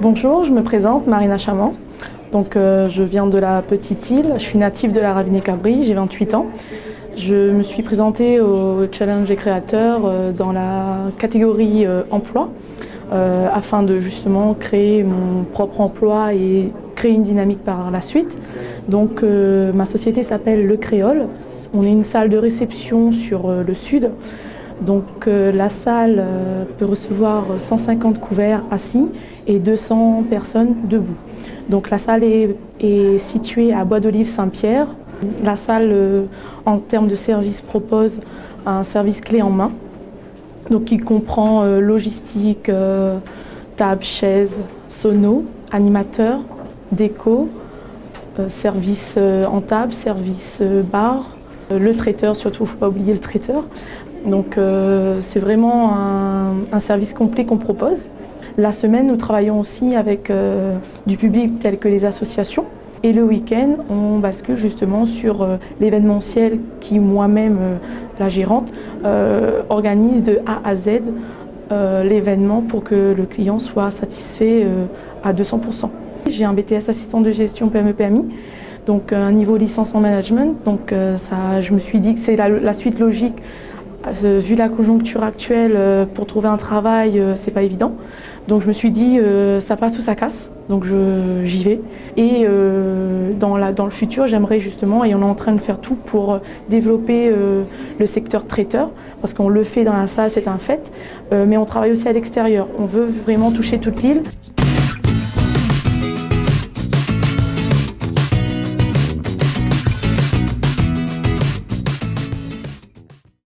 Bonjour, je me présente, Marina Chamand. Je viens de la petite île, je suis native de la Ravine-et-Cabri, j'ai 28 ans. Je me suis présentée au Challenge des créateurs dans la catégorie emploi afin de justement créer mon propre emploi et créer une dynamique par la suite. Ma société s'appelle Le Créole. On est une salle de réception sur le sud. La salle peut recevoir 150 couverts assis et 200 personnes debout. La salle est située à Bois d'Olive Saint-Pierre. La salle, en termes de service, propose un service clé en main, qui comprend logistique, table, chaise, sono, animateur, déco, service en table, service bar, le traiteur surtout, il ne faut pas oublier le traiteur. C'est vraiment un service complet qu'on propose. La semaine, nous travaillons aussi avec du public tel que les associations. Et le week-end, on bascule justement sur l'événementiel qui, moi-même, la gérante, organise de A à Z l'événement pour que le client soit satisfait à 200%. J'ai un BTS assistant de gestion PME-PMI, un niveau licence en management. Je me suis dit que c'est la suite logique. Vu la conjoncture actuelle, pour trouver un travail, c'est pas évident. Je me suis dit, ça passe ou ça casse, j'y vais. Et dans le futur, j'aimerais justement, et on est en train de faire tout pour développer le secteur traiteur, parce qu'on le fait dans la salle, c'est un fait, mais on travaille aussi à l'extérieur. On veut vraiment toucher toute l'île.